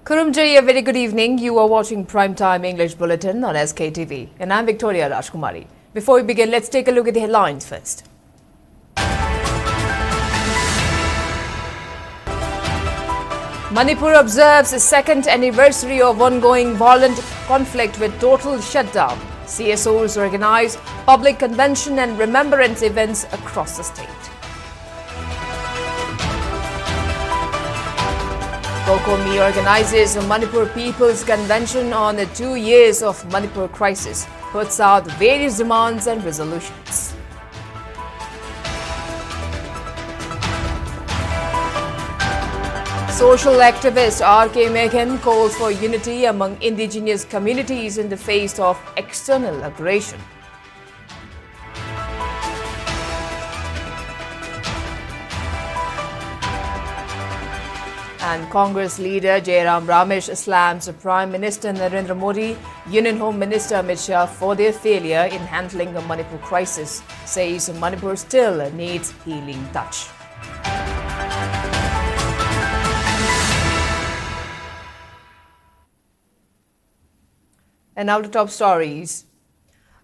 Kurumjay, a very good evening. You are watching Primetime English Bulletin on SKTV, and I'm Victoria Rajkumari. Before we begin, let's take a look at the headlines first. Manipur observes the second anniversary of ongoing violent conflict with total shutdown. CSOs organize public convention and remembrance events across the state. Kokomi organizes a Manipur People's Convention on the 2 years of Manipur crisis, puts out various demands and resolutions. Social activist R.K. Meghan calls for unity among indigenous communities in the face of external aggression. And Congress leader Jairam Ramesh slams Prime Minister Narendra Modi, Union Home Minister Amit Shah for their failure in handling the Manipur crisis, says Manipur still needs healing touch. And now the top stories.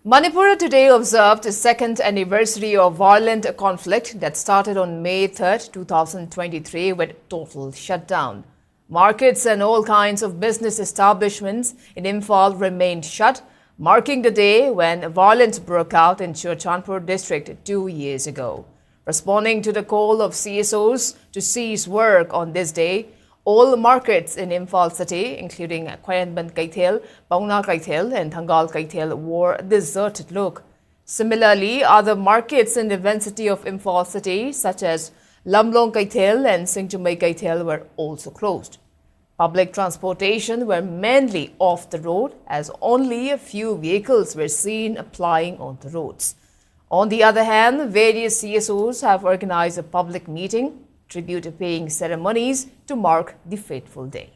Manipur today observed the second anniversary of violent conflict that started on May 3rd, 2023 with total shutdown. Markets and all kinds of business establishments in Imphal remained shut, marking the day when violence broke out in Churchandpur district 2 years ago. Responding to the call of CSOs to cease work on this day, all markets in Imphal city, including Kwayanban Kaithel, Pauna Kaithel and Thangal Kaithel, wore a deserted look. Similarly, other markets in the vicinity of Imphal city, such as Lamlong Kaithel and Singchumai Kaithel, were also closed. Public transportation were mainly off the road, as only a few vehicles were seen plying on the roads. On the other hand, various CSOs have organized a public meeting, tribute-paying ceremonies to mark the fateful day.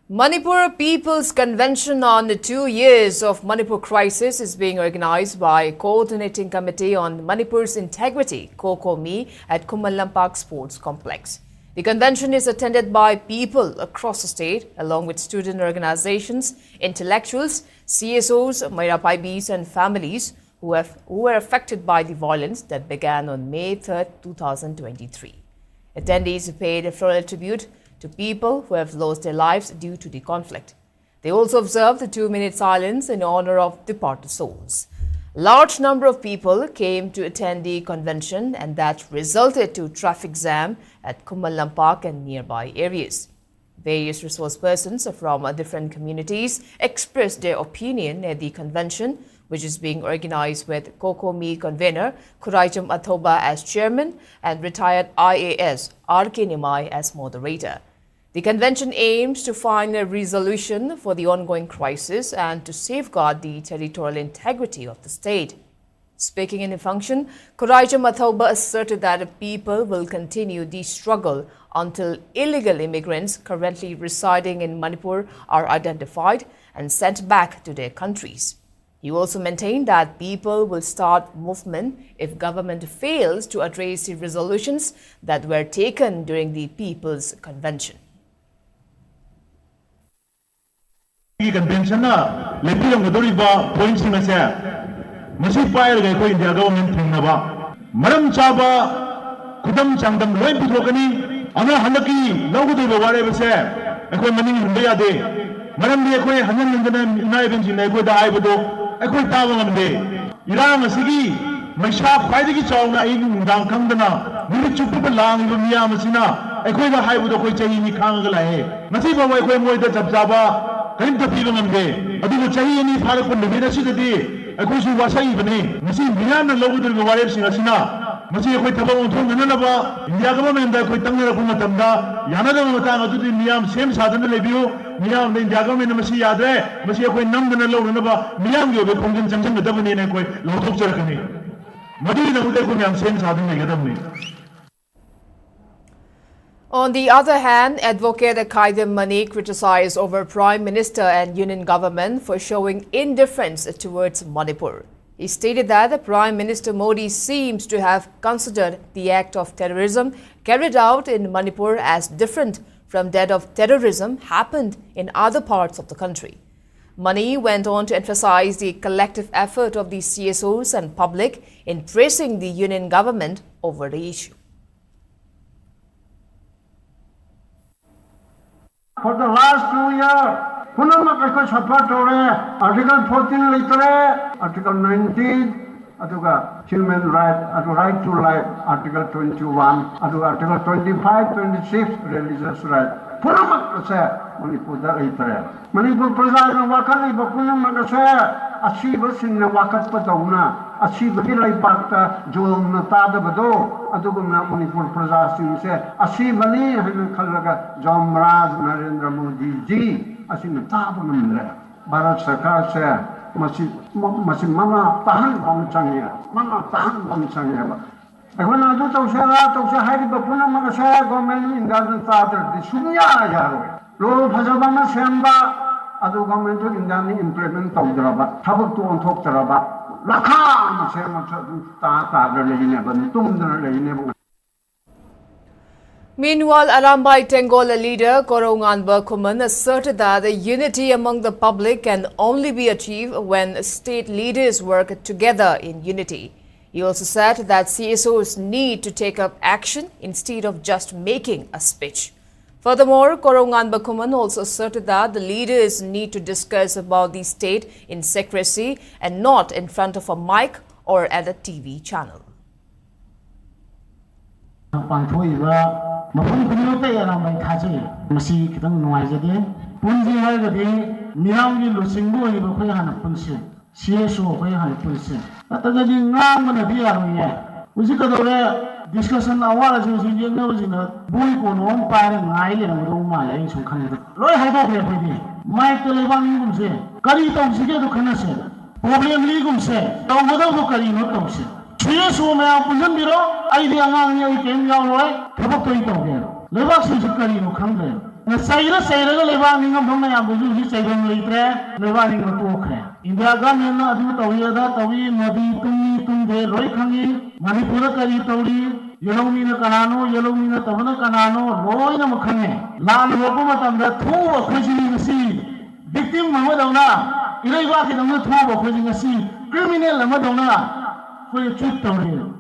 Manipur People's Convention on the 2 years of Manipur crisis is being organized by Coordinating Committee on Manipur's Integrity, Kokomi, at Kumalampak Sports Complex. The convention is attended by people across the state, along with student organizations, intellectuals, CSOs, Mairapaibis, and families who were affected by the violence that began on May 3, 2023. Attendees paid a floral tribute to people who have lost their lives due to the conflict. They also observed the 2-minute silence in honor of departed souls. Large number of people came to attend the convention, and that resulted to traffic jam at Kumalampak and nearby areas. Various resource persons from different communities expressed their opinion at the convention, which is being organized with Kokomi convener Khuraicham Athoba as chairman and retired IAS R.K. Nimai as moderator. The convention aims to find a resolution for the ongoing crisis and to safeguard the territorial integrity of the state. Speaking in the function, Khuraicham Athoba asserted that the people will continue the struggle until illegal immigrants currently residing in Manipur are identified and sent back to their countries. He also maintained that people will start movement if government fails to address the resolutions that were taken during the People's Convention. Convention na lepi ang gadoriba points na siya masi pair ga ko India government thingna ba maram chaba kudam changdam loi puthokani ana hanaki lawgudu ware ba se akoi maning humbe ya de maram de akoi hanan nandana nai ben jinai ko da ai bodo akoi tawa ngamde irang asigi maisha khwaidagi chawna in dang khangdana mi chupu pa lang lu miya masina akoi da hai bodo koi chahi ni khang ga lae masi ba wai koi moi da chap chaba kain ta piba ngamde adu chahi ni pharak pun ni na sidadi akoi su wasai bani masi miya na lawgudu ware singa sina masi akoi thabang thong na ba India government da koi tangna ko matamda yana da matang adu di miyam same sadhan lebiu miyam ne India government masi yad re masi akoi nam na lo na ba miyam ge be khongjin changjang da bani ne koi lo thok charakani madi na ude ko miyam same sadhan le gadam ne On the other hand, Advocate Akaidam Mani criticized over Prime Minister and Union government for showing indifference towards Manipur. He stated that the Prime Minister Modi seems to have considered the act of terrorism carried out in Manipur as different from that of terrorism happened in other parts of the country. Mani went on to emphasize the collective effort of the CSOs and public in pressing the Union government over the issue. For the last 2 years, Punamaka support Article 14 literate, Article 19, human right, right to life, Article 21, Article 25, 26, religious right. Punamaka say, Manipur literate. Manipur President Wakali, Punamaka say, Ashiva Sin Wakat Patona. Ashiba Hilai Pakta, Joel Natada Bado, Aduguna Manipur Prasastin say, Ashibani, Kalaga, John Raj, Narendra Modi Ji, Asin Tabanum, Bharat Sarkar say, Mama Tahan Bamchangya, Mama Tahan Bamchangya. And when I do to say that, to say Hari Bapuna Magasha, government in Garden Father, the Sunya Yaro, Lord Hazabama Samba, Adu government in Dani implement of Draba, Tabak to on top Draba. Meanwhile, Arambai Tengola leader Korongan Berkuman asserted that the unity among the public can only be achieved when state leaders work together in unity. He also said that CSOs need to take up action instead of just making a speech. Furthermore, Korongan Berkuman also asserted that the leaders need to discuss about the state in secrecy and not in front of a mic or at a TV channel. Discussion awal aja sih yang nawa jina boy konon pareng ngai le nama rumah ya ini sungkan itu. Loi haiba boleh pergi. Mai kelebang ni kumse. Kari tahu sih tu kena se. Problem ni kumse. Tahu betul tu kari no tahu se. Cuy semua pujan biro. Idea ngang ikem yang loi. Sebab tu itu dia. Lebak sih kari no kang dia. Saya le lebang ni ngam dong yang buju sih saya dong leitre. Lebang ni ngam tu okre. India gan yang adu tahu Modi tung de loi kangi. Manipur kari tauri, Yellow Mina Kanano, Yellow Mina Tavana Kanano, Loina Makane, Lan Wapamatam, the two of Christian the sea, victim Mamadona, Iraqi the two of Christian the sea, criminal Madonna, for your truth tauri.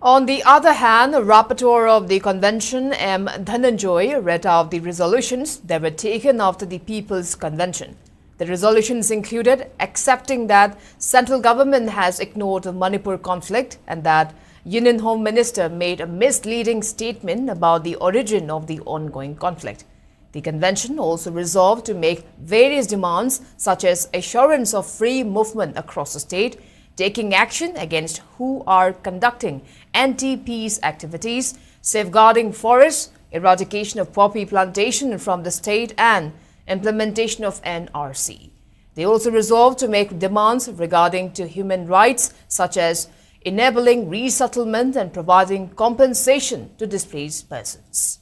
On the other hand, the rapporteur of the convention, M. Dhananjoy, read out the resolutions that were taken after the People's Convention. The resolutions included accepting that central government has ignored the Manipur conflict and that Union Home Minister made a misleading statement about the origin of the ongoing conflict. The convention also resolved to make various demands such as assurance of free movement across the state, taking action against who are conducting anti-peace activities, safeguarding forests, eradication of poppy plantation from the state and implementation of NRC. They also resolved to make demands regarding to human rights such as enabling resettlement and providing compensation to displaced persons.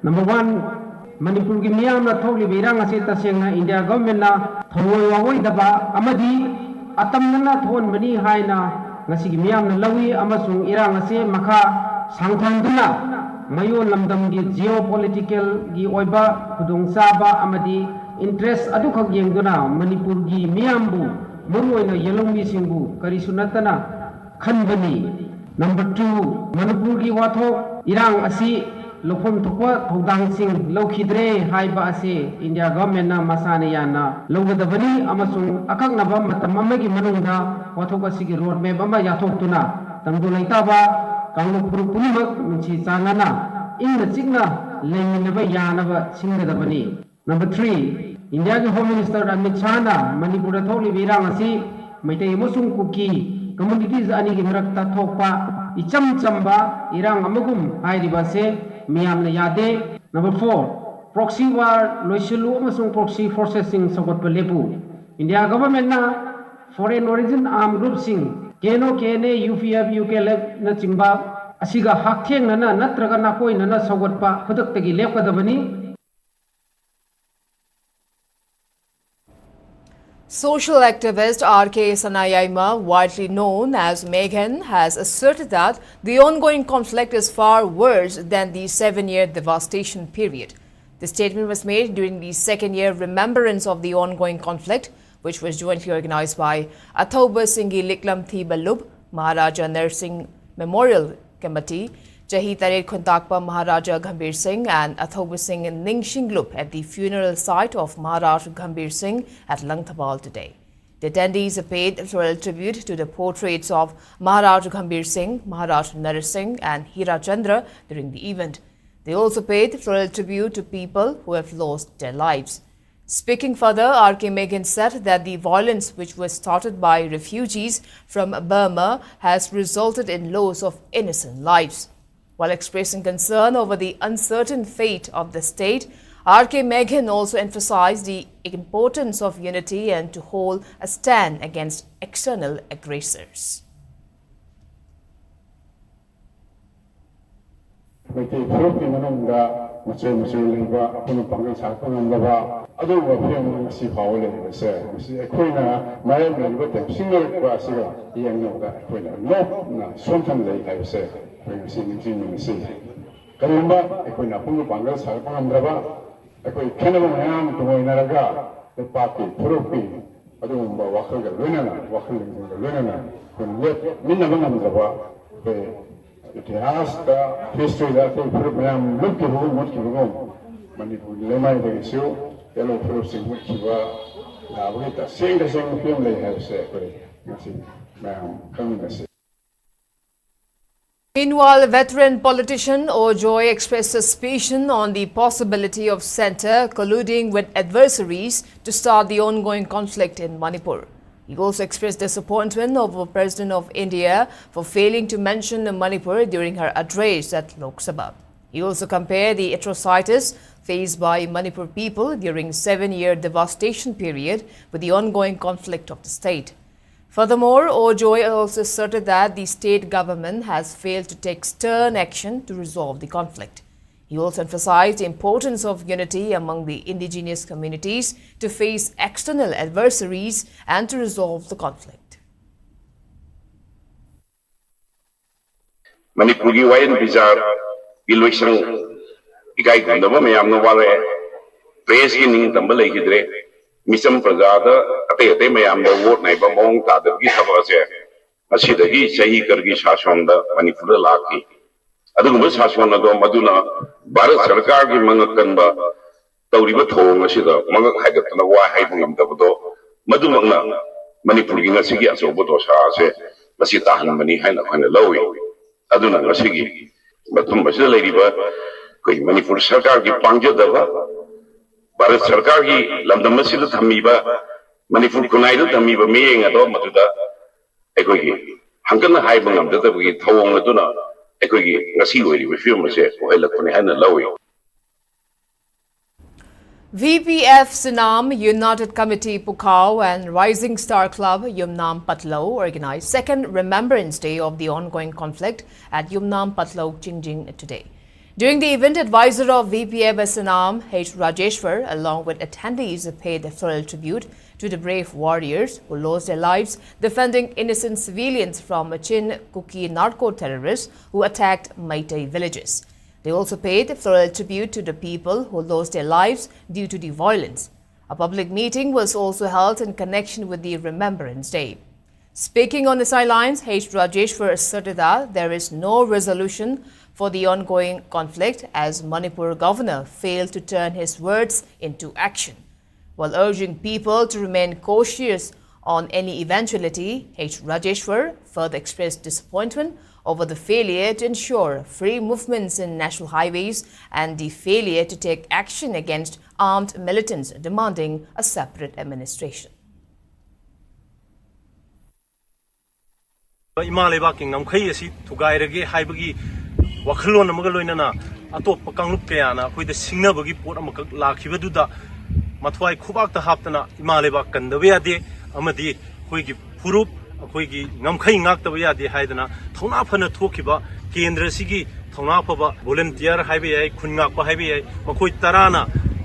Number one, Manipur ki miyam na tholi birang ase taseng na India government na thoi wawoi daba amadi atam na thon bani hai na ngasi ki miyam na lawi amasung irang ase makha sangthang duna mayon lamdam gi geopolitical gi oiba khudung saba amadi interest adu khak yengduna Manipur gi miyambu muroi na yelongmi singbu kari sunatana khanbani. Number 2, Manipur gi wathok irang asi Lopom Tukwa Togdang Singh Lokidre Haiba Ase India government na masane yana Logadavani Amasung Akak Nabam Matamamagi Manunda Watokasiki road map ama yatok tuna Tangdulaitaba Kanglopuru Punimak Minchi Sangana in the Signa Lenginava Yanava Singadavani. Number 3, India Home Minister Amit Chana Manipur Tholi Virangasi Maitei Musung Kuki communities Anigi Marakta Topa Icham Chamba Irang Amagum Hairibase Miyam na yade. Number 4, proxy war loisilu amasung proxy forces sing sagot palepu India government na foreign origin armed group sing keno kene UPF UKLF na chingba asiga haktheng nana natraga nakoi nana sawatpa khudak tagi lepkadabani. Social activist R.K. Sanayaima, widely known as Meghan, has asserted that the ongoing conflict is far worse than the 7-year devastation period. The statement was made during the second-year remembrance of the ongoing conflict, which was jointly organized by Athoba Singhi Liklam Thi Balub, Maharaja Narsingh Memorial Committee, Chahi Tarir Khuntakpa Maharaja Gambhir Singh and Athoba Singh Ningshinglup at the funeral site of Maharaja Gambhir Singh at Langthapal today. The attendees paid floral tribute to the portraits of Maharaja Gambhir Singh, Maharaja Narsingh and Hira Chandra during the event. They also paid floral tribute to people who have lost their lives. Speaking further, R.K. Meghan said that the violence which was started by refugees from Burma has resulted in loss of innocent lives. While expressing concern over the uncertain fate of the state, R.K. Meghan also emphasized the importance of unity and to hold a stand against external aggressors. History that they put them look at home, what you go. Manipur, Lemai, they show, yellow first in which you are. Now, with the same film they have said, ma'am, come and say. Meanwhile, veteran politician Ojoy expressed suspicion on the possibility of centre colluding with adversaries to start the ongoing conflict in Manipur. He also expressed disappointment over President of India for failing to mention Manipur during her address at Lok Sabha. He also compared the atrocities faced by Manipur people during 7-year devastation period with the ongoing conflict of the state. Furthermore, Ojoy also asserted that the state government has failed to take stern action to resolve the conflict. He also emphasized the importance of unity among the indigenous communities to face external adversaries and to resolve the conflict. Manipuri wayan bizar iloisang ikai kundaba mayamna wale press ki ning tambal hidre misam prajada ate mayamna vote nai ba mong ta da gi thaba se asidagi sahi kargi shasan da Manipur laki adugum shasan do maduna Bharat Sarkar ki mangakan ba tawriba thong asida mangak haigatna wa haibungam tabdo madumangna Manipur gi ngasigi asobo do sa se masi tahan mani haina khana lawi aduna ngasigi batum basida leiriba koi Manipur Sarkar ki pangjadaba Bharat Sarkar ki lamdam masida thamiba Manipur kunai do thamiba meyeng ado maduda ekoi gi hangkana haibungam dadabgi thawong aduna VPF Sinam United Committee Pukau and Rising Star Club Yumnam Patlo organized second Remembrance Day of the ongoing conflict at Yumnam Patlo, Chingjing today. During the event, advisor of VPF Sinam, H. Rajeshwar, along with attendees, paid a floral tribute to the brave warriors who lost their lives defending innocent civilians from Chin Kuki narco-terrorists who attacked Meitei villages. They also paid a floral tribute to the people who lost their lives due to the violence. A public meeting was also held in connection with the Remembrance Day. Speaking on the sidelines, H. Rajeshwar asserted that there is no resolution for the ongoing conflict as Manipur governor failed to turn his words into action. While urging people to remain cautious on any eventuality, H. Rajeshwar further expressed disappointment over the failure to ensure free movements in national highways and the failure to take action against armed militants demanding a separate administration. Wakhalon amaga loinana atop kanglup kayana khoi da singnabagi pot amakak lakhibaduda mathwai khubak ta haptana imaleba kandabe ade amadi khoi gi phurup ꯑꯩꯈꯣꯏꯒꯤ ꯉꯝꯈꯩ ꯉꯥꯛꯇꯕ ꯌꯥꯗꯦ ꯍꯥꯏꯗꯅ ꯊꯧꯅꯥ ꯐꯅ ꯊꯣꯛꯈꯤꯕ ꯀꯦꯟꯗ꯭ꯔꯁꯤꯒꯤ ꯊꯧꯅꯥ ꯐꯕ volunteer ꯍꯥꯏꯕ ꯌꯥꯏ ꯈꯨꯟ ꯉꯥꯛꯄ ꯍꯥꯏꯕ ꯌꯥꯏ ꯃꯈꯣꯏ ꯇꯔꯥꯅ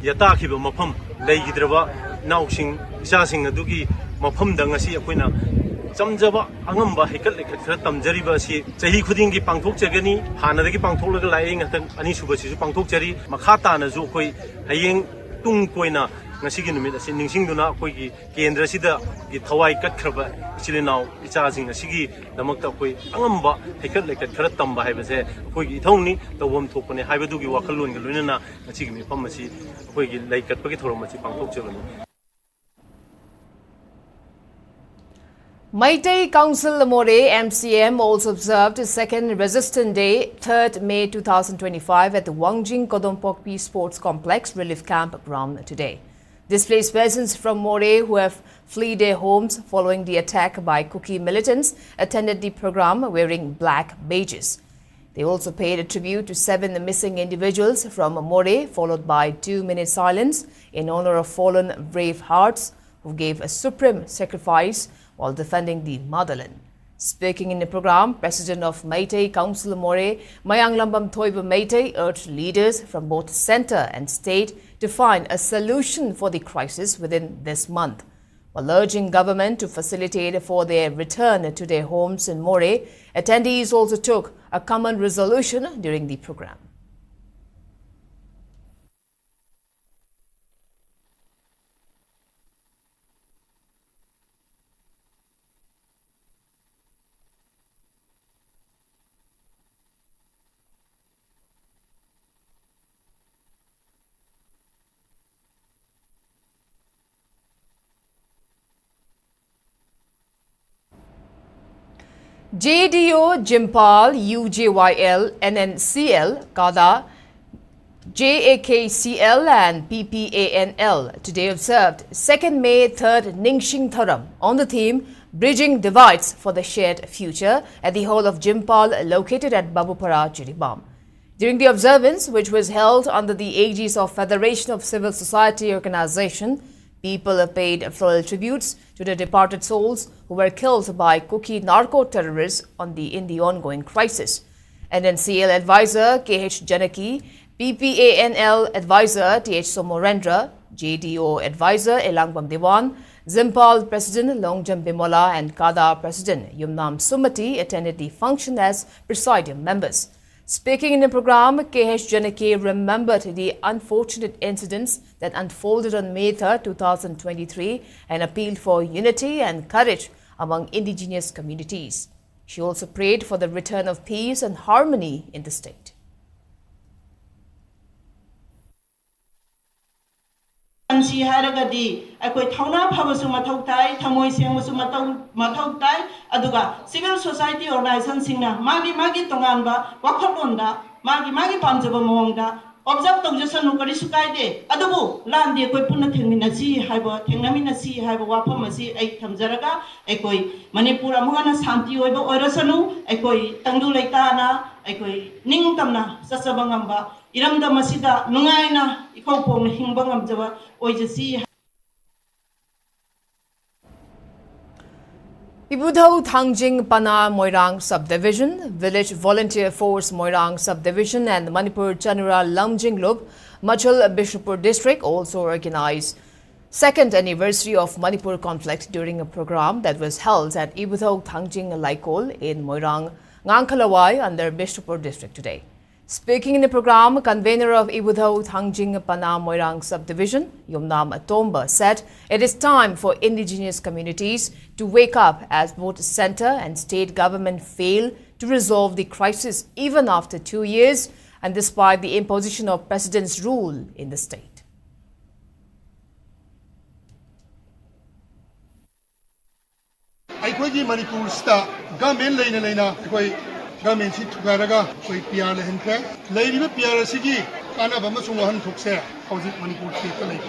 ꯌꯥꯇꯥꯈꯤꯕ ꯃꯐꯝ ꯂꯩꯈꯤꯗ꯭ꯔꯕ ꯏꯅꯥꯎꯁꯤꯡ ꯏꯆꯥꯁꯤꯡ ꯑꯗꯨꯒꯤ ꯃꯐꯝꯗ ꯉꯁꯤ ꯑꯩꯈꯣꯏꯅ ꯆꯝꯖꯕ ꯑꯉꯝꯕ ꯍꯩꯀꯠ ꯂꯩꯀꯠ ꯈꯔ ꯇꯝꯖꯔꯤꯕ ꯑꯁꯤ ꯆꯍꯤ ꯈꯨꯗꯤꯡꯒꯤ ꯄꯥꯡꯊꯣꯛꯆꯒꯅꯤ ꯍꯥꯟꯅꯗꯒꯤ ꯄꯥꯡꯊꯣꯛꯂꯒ ꯂꯥꯛꯏ ꯉꯍꯥꯛꯇꯪ ꯑꯅꯤꯁꯨꯕꯁꯤꯁꯨ ꯄꯥꯡꯊꯣꯛꯆꯔꯤ ꯃꯈꯥ ꯇꯥꯅꯁꯨ ꯑꯩꯈꯣꯏ ꯍꯌꯦꯡ ꯇꯨꯡ ꯀꯣꯏꯅ ꯉꯁꯤꯒꯤ ꯅꯨꯃꯤꯠ ꯑꯁꯤ ꯅꯤꯡꯁꯤꯡꯗꯨꯅ ꯑꯩꯈꯣꯏꯒꯤ ꯀꯦꯟꯗ꯭ꯔꯁꯤꯗꯒꯤ ꯊꯋꯥꯏ ꯀꯠꯈ꯭ꯔꯕ ꯏꯆꯤꯜ ꯏꯅꯥꯎ ꯏꯆꯥꯁꯤꯡ ꯑꯁꯤꯒꯤꯗꯃꯛꯇ ꯑꯩꯈꯣꯏ ꯑꯉꯝꯕ ꯍꯩꯀꯠ ꯂꯩꯀꯠ ꯈꯔ ꯇꯝꯕ ꯍꯥꯏꯕꯁꯦ ꯑꯩꯈꯣꯏꯒꯤ ꯏꯊꯧꯅꯤ ꯇꯧꯐꯝ ꯊꯣꯛꯄꯅꯤ ꯍꯥꯏꯕꯗꯨꯒꯤ ꯋꯥꯈꯜꯂꯣꯟꯒ ꯂꯣꯏꯅꯅ ꯉꯁꯤꯒꯤ ꯃꯤꯐꯝ ꯑꯁꯤ ꯑꯩꯈꯣꯏꯒꯤ ꯂꯩ ꯀꯠꯄꯒꯤ ꯊꯧꯔꯝ ꯑꯁꯤ ꯄꯥꯡꯊꯣꯛꯆꯕꯅꯤ Meitei Council More MCM also observed its second Resistance Day, 3rd May 2025 at the Wangjing Kodompokpi Sports Complex Relief Camp ground today. Displaced persons from More who have fled their homes following the attack by Kuki militants attended the program wearing black badges. They also paid a tribute to 7 missing individuals from More, followed by 2-minute silence in honor of fallen brave hearts who gave a supreme sacrifice while defending the motherland. Speaking in the program, President of Meitei Council More, Mayang Lambam Thoiba Meitei urged leaders from both centre and state to find a solution for the crisis within this month, while urging government to facilitate for their return to their homes in More. Attendees also took a common resolution during the program. JDO, Imphal, UJYL, NNCL, KADA, JAKCL and PPANL today observed 2nd May 3rd Ningxing Tharam on the theme Bridging Divides for the Shared Future at the Hall of Imphal located at Babupara, Jiribam. During the observance, which was held under the aegis of Federation of Civil Society Organization, people paid floral tributes to the departed souls who were killed by Kuki narco-terrorists in the ongoing crisis. NNCL advisor KH Janaki, PPANL advisor TH Somorendra, JDO advisor Elangbam Dewan, Imphal President Longjam Bimola and KADA President Yumnam Sumati attended the function as presiding members. Speaking in the program, KH Janaki remembered the unfortunate incidents that unfolded on May 3, 2023 and appealed for unity and courage among indigenous communities. She also prayed for the return of peace and harmony in the state. Ansi haragadi akoi thauna phabasu mathau tai thamoi sengmasu mathau tai aduga civil society organization singna magi tonganba wakhalonda magi pamjaba mongda observe tawjasanu karisu kaide adubu landi akoi punna thengminasi haiba thengnaminasi haiba wafam asi ai thamjaraga akoi Manipur amugana shanti oiba oirasanu akoi tangdu leitana akoi ningtamna sasabangamba iramda masida nungaina ikopong hingbangam jaba oijasi. Ibudhau Thangjing Pana Moirang Subdivision, Village Volunteer Force Moirang Subdivision and Manipur Chanura Lamjing Lub, Machal Bishopur District also organized 2nd anniversary of Manipur conflict during a program that was held at Ibudhau Thangjing Laikol in Moirang Ngangkalawai under Bishopur District today. Speaking in the program, convener of Ibudhau Thangjing Pana Moirang Subdivision, Yumnam Atomba, said it is time for indigenous communities to wake up as both centre and state government fail to resolve the crisis even after 2 years and despite the imposition of president's rule in the state. Manipur sta government leina government si thugaraga koi PR le hentre leiriba PR sigi kana bama sungwahan thukse hauji Manipur state lai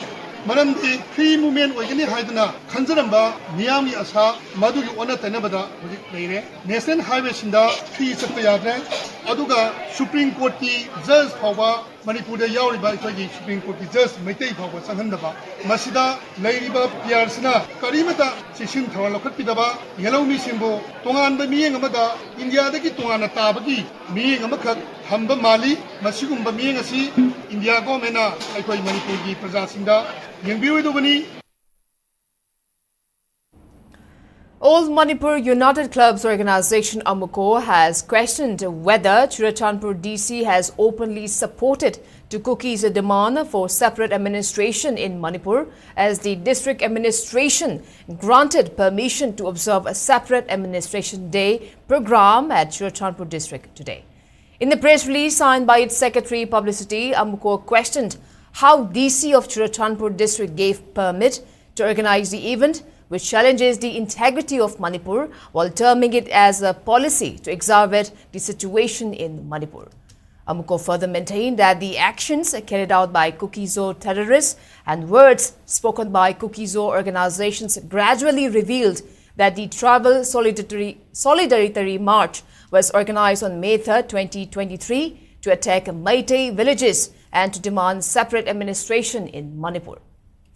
maram di free movement oigani haiduna khanjaramba miyami asa madu gi ona tanabada hoji leire national highway sinda free sakta yadre aduga supreme court ki judge phawa Manipur Yauriba Supreme Court just Mete Power Sanhandaba, Masida, Lady Piarsina, Karimata, Sishin Tawalakapidaba, Yellow Missimbo, Tongan the Ming Amada, India the Kituana Tabaki, Ming Amaka, Hamba Mali, Masugumba Ming Asi, India Gomena, Akoi Manipur Prazasinda, Yambi. All Manipur United Clubs Organization Amuko has questioned whether Churachandpur DC has openly supported to Cookie's demand for separate administration in Manipur, as the district administration granted permission to observe a separate administration day program at Churachandpur district today. In the press release signed by its secretary publicity, Amuko questioned how DC of Churachandpur district gave permit to organize the event, which challenges the integrity of Manipur while terming it as a policy to exacerbate the situation in Manipur. Amuko further maintained that the actions carried out by Cookiezo terrorists and words spoken by Cookiezo organizations gradually revealed that the Tribal Solidarity March was organized on May 3, 2023 to attack Meitei villages and to demand separate administration in Manipur.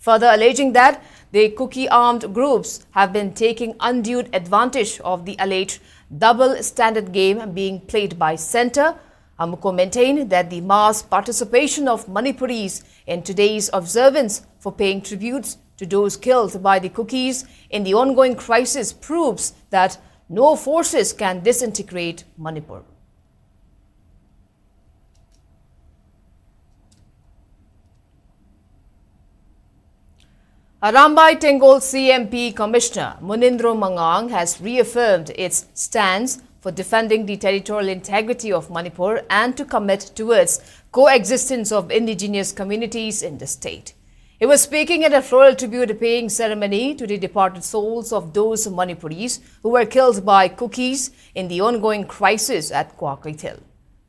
Further alleging that the Kuki armed groups have been taking undue advantage of the alleged double standard game being played by Centre, Amuko maintained that the mass participation of Manipuris in today's observance for paying tributes to those killed by the Kukis in the ongoing crisis proves that no forces can disintegrate Manipur. Arambai Tengol CMP Commissioner Munindro Mangang has reaffirmed its stance for defending the territorial integrity of Manipur and to commit towards coexistence of indigenous communities in the state. He was speaking at a floral tribute paying ceremony to the departed souls of those Manipuris who were killed by Kukis in the ongoing crisis at Kwakritil.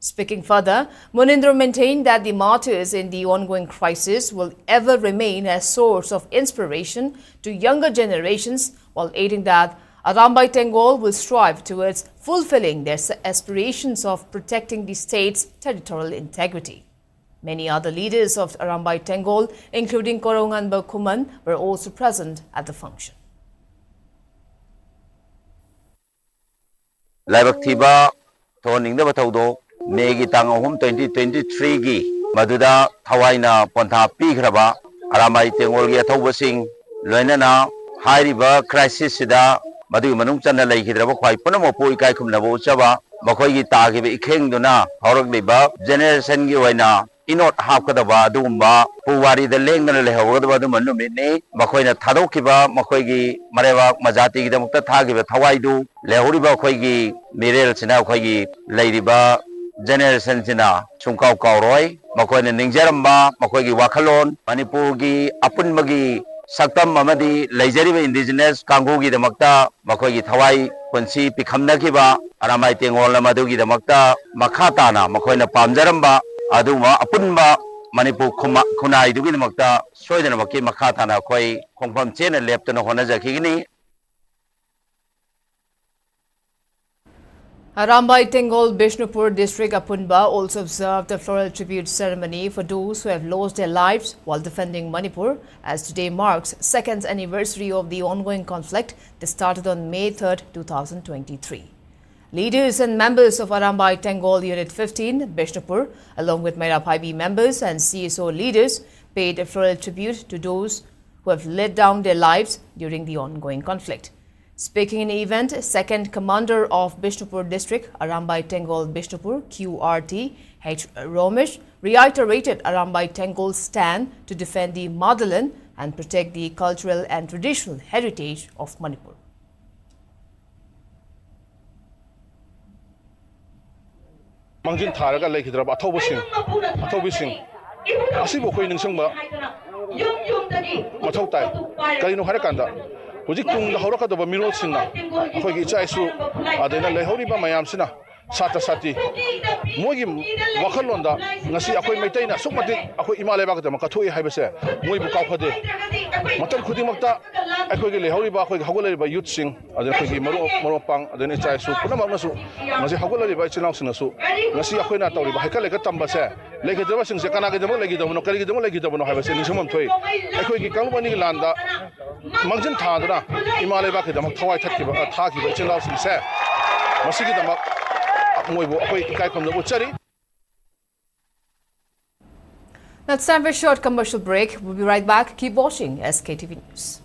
Speaking further, Munindro maintained that the martyrs in the ongoing crisis will ever remain a source of inspiration to younger generations, while aiding that Arambai Tengol will strive towards fulfilling their aspirations of protecting the state's territorial integrity. Many other leaders of Arambai Tengol, including Korongan Bakuman, were also present at the function. Megi Tangahum 2023 gi Maduda Hawaina Ponta Pigraba Aramai Tengol Yatobasing Loinana Hariba Crisis Sida Madu Manum Chana Lake Hidraba Kwai Punamopo Kaikum Nabo Chaba Makoyi Tagi King Duna Horok Liba Generation Giwana Inot Hakadaba Dumba Puwari the Langan Lehovadaba Manumini Makoina Tadokiba Makoigi Mareva Mazati Damuta Tagi Hawaidu Lehuriba Koigi Mirel Sina Koigi Ladyba Generation Sina Chungkau Kauroi, Makoina Ningjaramba, Makoigi Wakalon, Manipurgi, Apunmagi, Saktam Mamadi, Lajariba indigenous, Kangugi the Makta, Makoigi Hawaii, Kunsi, Pikamnakiba, Aramai Tengola Madugi the Makta, Makatana, Makoina Pamjaramba, Aduma, Apunba, Manipur Kunai Dugi the Makta, Soydan Maki Makatana Koi, Kongpam Chen and left on Honazakini. Arambai Tengol Bishnupur district Apunba also observed a floral tribute ceremony for those who have lost their lives while defending Manipur, as today marks second anniversary of the ongoing conflict that started on May 3, 2023. Leaders and members of Arambai Tengol Unit 15, Bishnupur, along with Mera Paibi members and CSO leaders, paid a floral tribute to those who have laid down their lives during the ongoing conflict. Speaking in the event, Second Commander of Bishnupur District, Arambai Tengol Bishnupur, QRT, H. Romesh, reiterated Arambai Tengol's stand to defend the motherland and protect the cultural and traditional heritage of Manipur. Mangjin Taraga Lake Hidraba Atobising Asibo Ningsumba Matota, Kalino Harakanda. Hujik tung the Horaka of a Miro Sina, Hogi Chaisu, Adena Lehoriba Mayamsina, sata sati mogi wakhalonda ngasi akoi maitai na sukmati akoi imale ba ka ma kathoi haibase moi bu kaw khade matam khuding makta akoi ge lehori ba akoi hagolari ba youth sing ade akoi ge maro pang ade ne chai su kuna ma su ngasi hagolari ba chinau sing su ngasi akoi na tawri ba haikale ka tamba se lege deba sing se kana ge demo lege demo no kari ge demo lege demo no haibase ni sumam thoi akoi ge kalbani landa mangjin tha dana imale ba ke dam thawai thakki ba tha ki ba chinau sing se masigi dam Now it's time for a short commercial break. We'll be right back. Keep watching SKTV News.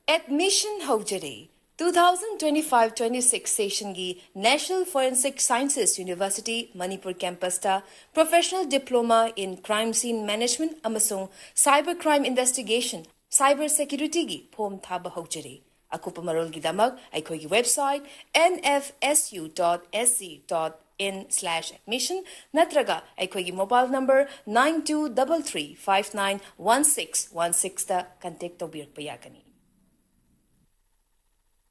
Admission Hojari 2025-26 session gi National Forensic Sciences University Manipur campus ta Professional Diploma in Crime Scene Management amasung Cybercrime Investigation Cyber Security gi phom thaba hojari. Akupa marol gidamak aikoi website nfsu.sc.in/admission natraga aikoi mobile number 9233591616 ta contact tobirpa yakani.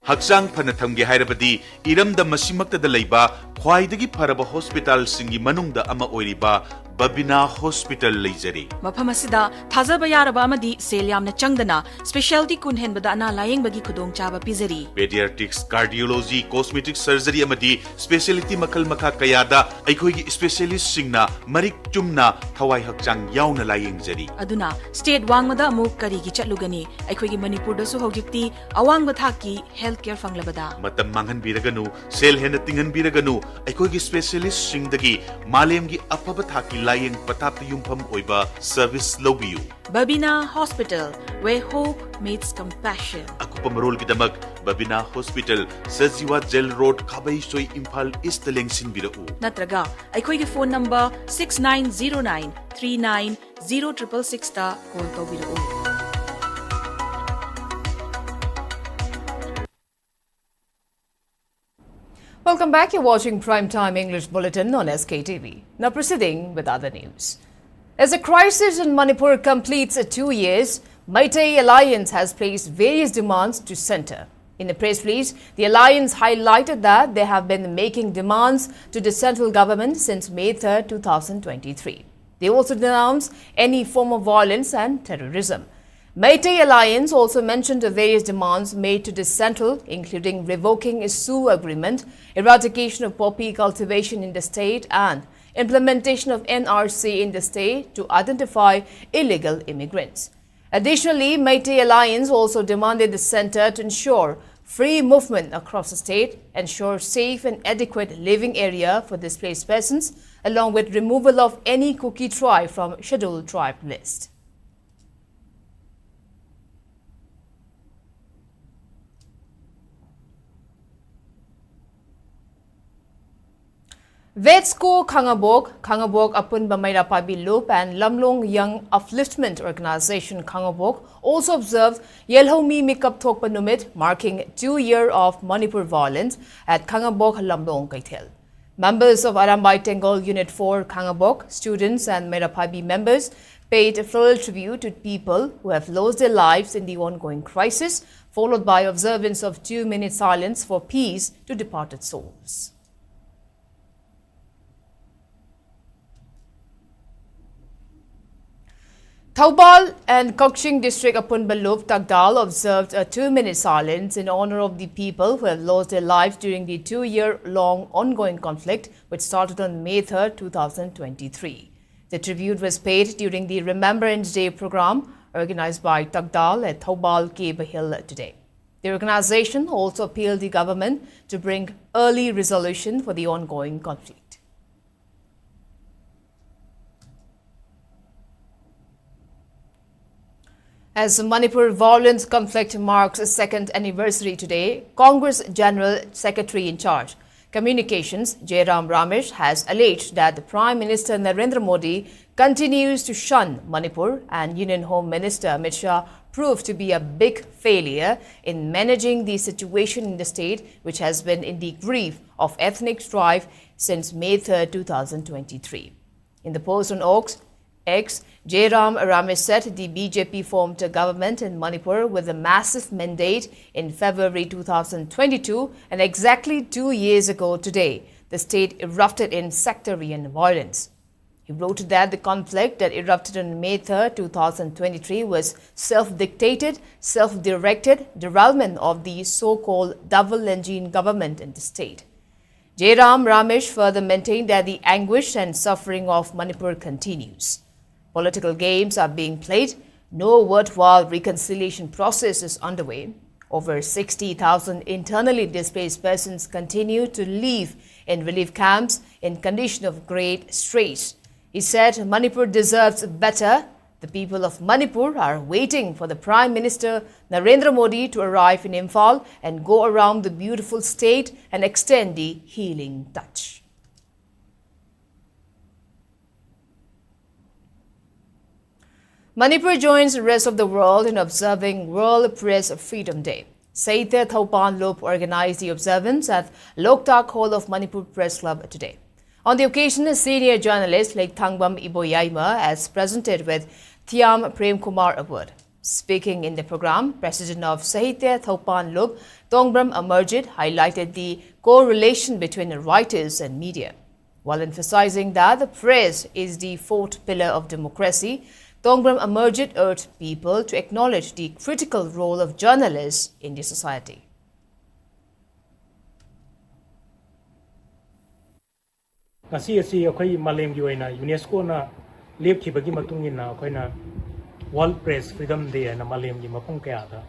Haksang panatamge hairabadi iramda masimakta laiba khwaidagi pharaba hospital singi manungda ama oiriba Babina Hospital Leijari. Mapamasida, Taza Bayaraba Amadi, Seliam Changdana, Specialty Kunhen Badana Lying Bagi Kudong Chaba Pizari. Pediatrics, Cardiology, Cosmetic Surgery Amadi, Specialty Makal Maka Kayada, Aikoi Specialist Singna, Marik Chumna, Tawai Hakchang Yauna Lying Jari. Aduna, State Wangmada Muk Karigi Chatlugani, Aikoi Manipur Dasu Hojikti, Awang Bathaki, Healthcare Fanglabada. Matam Mangan Biraganu, Sel Henatingan Biraganu, Aikoi Specialist Singdagi, Malemgi Apabathaki Lying Patap Yumpam Oiba Service Lobiu. Babina Hospital, where hope meets compassion. Akupa Marol Gidamak, Babina Hospital, Saziwa Gel Road, Kabay Soy Imphal East Lengsin Birau. Natraga, Aikoi phone number 6909 390666 ta call to Birau. Welcome back. You're watching Primetime English Bulletin on SKTV. Now proceeding with other news. As the crisis in Manipur completes 2 years, Meitei Alliance has placed various demands to centre. In a press release, the alliance highlighted that they have been making demands to the central government since May 3, 2023. They also denounced any form of violence and terrorism. Meitei Alliance also mentioned the various demands made to the central, including revoking a Sioux agreement, eradication of poppy cultivation in the state, and implementation of NRC in the state to identify illegal immigrants. Additionally, Meitei Alliance also demanded the centre to ensure free movement across the state, ensure safe and adequate living area for displaced persons, along with removal of any Kuki tribe from scheduled tribe list. Vetsko Khangabok Apun Bamaira Pabi Loop and Lamlong Young Upliftment Organization Khangabok also observed Yelhomi Mikap Thokpa Numit, marking 2 years of Manipur violence at Khangabok Lamlong Kaithel. Members of Arambai Tengol Unit 4 Khangabok, students and Merapabi members paid a floral tribute to people who have lost their lives in the ongoing crisis, followed by observance of 2-minute silence for peace to departed souls. Thoubal and Kokching district upon Baluf Tagdal observed a 2-minute silence in honor of the people who have lost their lives during the 2-year-long ongoing conflict which started on May 3, 2023. The tribute was paid during the Remembrance Day program organized by Tagdal at Thoubal Cave Hill today. The organization also appealed the government to bring early resolution for the ongoing conflict. As the Manipur violence conflict marks its 2nd anniversary today, Congress General Secretary in Charge, Communications Jairam Ramesh has alleged that the Prime Minister Narendra Modi continues to shun Manipur and Union Home Minister Amit Shah proved to be a big failure in managing the situation in the state, which has been in the grief of ethnic strife since May 3, 2023. In the post on X, Jairam Ramesh said the BJP formed a government in Manipur with a massive mandate in February 2022, and exactly 2 years ago today, the state erupted in sectarian violence. He wrote that the conflict that erupted on May 3, 2023 was self-dictated, self-directed derailment of the so-called double-engine government in the state. Jairam Ramesh further maintained that the anguish and suffering of Manipur continues. Political games are being played. No worthwhile reconciliation process is underway. Over 60,000 internally displaced persons continue to live in relief camps in condition of great straits. He said Manipur deserves better. The people of Manipur are waiting for the Prime Minister Narendra Modi to arrive in Imphal and go around the beautiful state and extend the healing touch. Manipur joins the rest of the world in observing World Press Freedom Day. Sktv'S Primetime organized the observance at Loktak Hall of Manipur Press Club today. On the occasion, a senior journalist like Thangbam Iboyaima has presented with Thiam Prem Kumar Award. Speaking in the program, President of Sktv'S Primetime, Tongbram Amarjit, highlighted the correlation between writers and media. While emphasizing that the press is the fourth pillar of democracy, Tongbram Amarjit urged people to acknowledge the critical role of journalists in the society. Ngasi asi akhoi malem gi oina UNESCO na lep khibagi matungin na akhoi World Press Freedom Day na malem gi mapung kaya da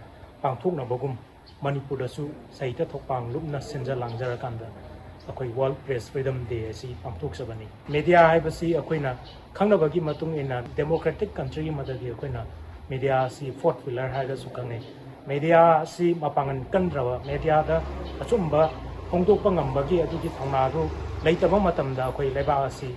pangthok na bagum Manipur da su saita thokpang lupna senja langjar kanda akhoi World Press Freedom Day asi pangthok sabani media hai basi akhoi na khangna bagi matung ina democratic country madagi akhoi na media si fourth pillar hai da su kangne media si mapangan kandrawa media da achumba hongdokpa ngambagi adugi thangna ru leitaba matamda akhoi leba asi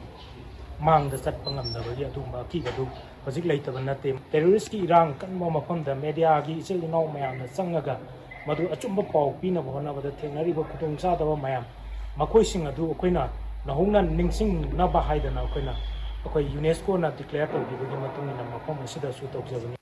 mangda chatpa ngamdabagi adumba kibadu hojik leitaba nate terrorist ki irang kanma mafamda media gi ichil inau mayamna changaga madu achumba paw pina bhona bada thenari ba khutong cha daba mayam makoi sing adu akoina nahungna ningsing na ba haidana akoina akoi UNESCO na declare to gi matungina mafam asida su tokjabani.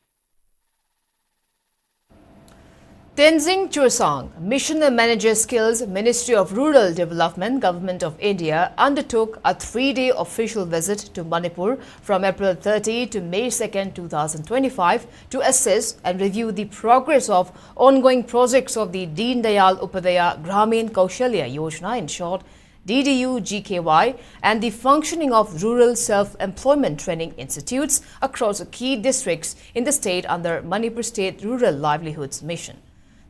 Tenzing Chursang, Mission Manager Skills, Ministry of Rural Development, Government of India, undertook a 3-day official visit to Manipur from April 30 to May 2, 2025 to assess and review the progress of ongoing projects of the Deen Dayal Upadhyaya Gramin Kaushalya Yojana, in short DDU-GKY, and the functioning of rural self-employment training institutes across key districts in the state under Manipur State Rural Livelihoods Mission.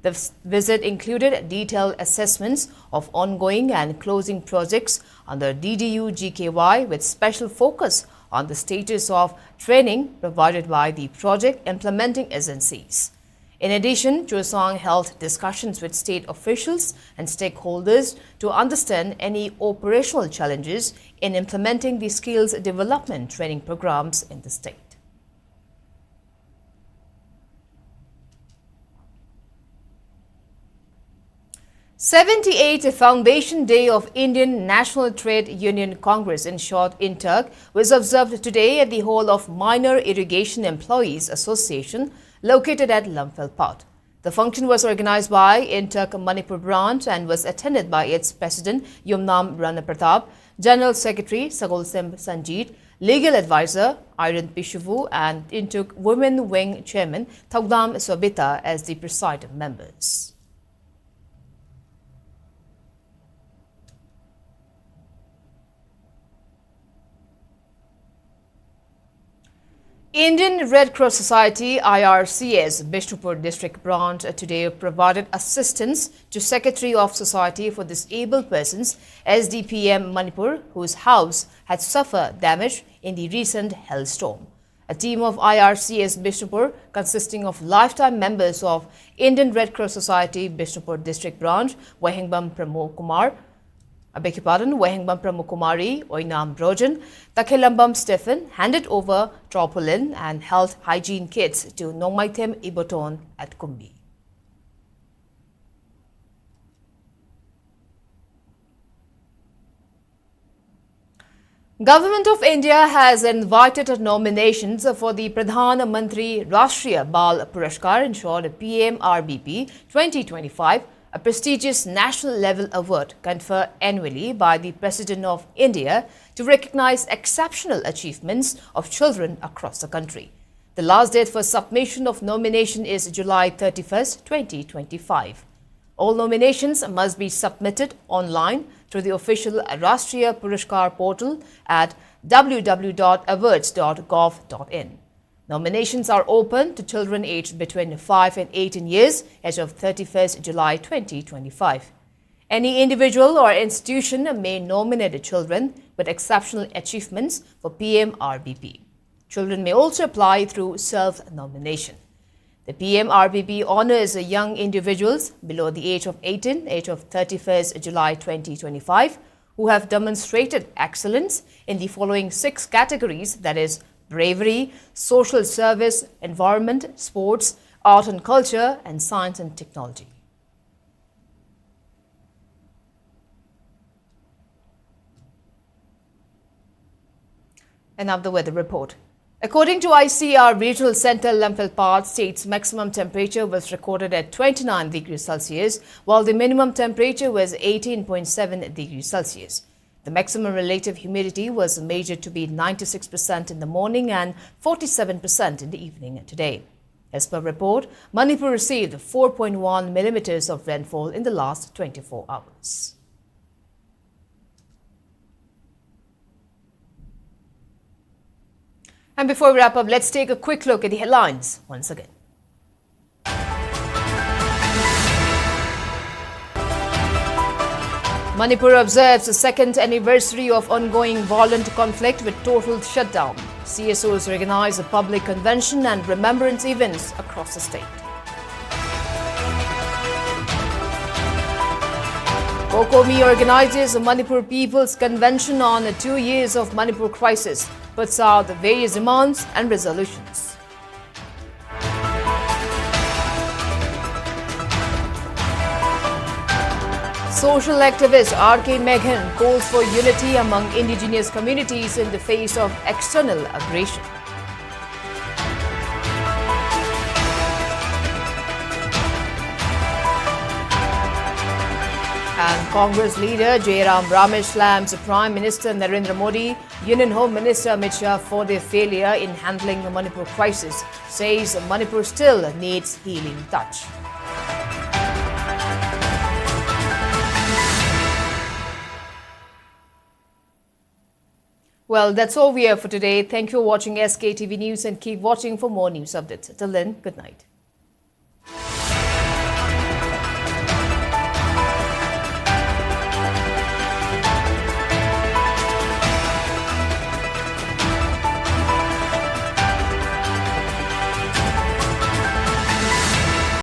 The visit included detailed assessments of ongoing and closing projects under DDU-GKY with special focus on the status of training provided by the project implementing agencies. In addition, Chursang held discussions with state officials and stakeholders to understand any operational challenges in implementing the skills development training programs in the state. 78th Foundation Day of Indian National Trade Union Congress, in short INTUC, was observed today at the Hall of Minor Irrigation Employees Association located at Lumphel Port. The function was organized by INTUC Manipur branch and was attended by its President Yumnam Rana Pratap, General Secretary Sagolsem Sanjeet, Legal Advisor Iron Pishuvu, and INTUC Women Wing Chairman Thogdam Sobita as the presiding members. Indian Red Cross Society IRCS Bishnupur District Branch today provided assistance to Secretary of Society for Disabled Persons SDPM Manipur, whose house had suffered damage in the recent hailstorm. A team of IRCS Bishnupur, consisting of lifetime members of Indian Red Cross Society Bishnupur District Branch, Wahingbam Pramod Kumar, Wahingbam Pramukumari, Oinam Brojan, Takhelambam Stephen, handed over tarpaulin and health hygiene kits to Nongmaitem Iboton at Kumbi. Government of India has invited nominations for the Pradhan Mantri Rashtriya Bal Purashkar, in short PMRBP 2025, a prestigious national-level award conferred annually by the President of India to recognize exceptional achievements of children across the country. The last date for submission of nomination is July 31st, 2025. All nominations must be submitted online through the official Rashtriya Purashkar portal at www.awards.gov.in. Nominations are open to children aged between 5 and 18 years as of 31st July 2025. Any individual or institution may nominate children with exceptional achievements for PMRBP. Children may also apply through self-nomination. The PMRBP honors young individuals below the age of 18, age of 31st July 2025, who have demonstrated excellence in the following 6 categories, that is, bravery, social service, environment, sports, art and culture, and science and technology. And now the weather report. According to ICR Regional Centre Imphal, state's maximum temperature was recorded at 29 degrees Celsius, while the minimum temperature was 18.7 degrees Celsius. The maximum relative humidity was measured to be 96% in the morning and 47% in the evening today. As per report, Manipur received 4.1 millimeters of rainfall in the last 24 hours. And before we wrap up, let's take a quick look at the headlines once again. Manipur observes the 2nd anniversary of ongoing violent conflict with total shutdown. CSOs organize a public convention and remembrance events across the state. COCOMI organizes a Manipur People's Convention on 2 years of Manipur crisis, puts out various demands and resolutions. Social activist R.K. Meghan calls for unity among indigenous communities in the face of external aggression. And Congress leader Jairam Ramesh slams Prime Minister Narendra Modi, Union Home Minister Amit Shah for their failure in handling the Manipur crisis, says Manipur still needs healing touch. Well, that's all we have for today. Thank you for watching SKTV News and keep watching for more news updates. Till then, good night.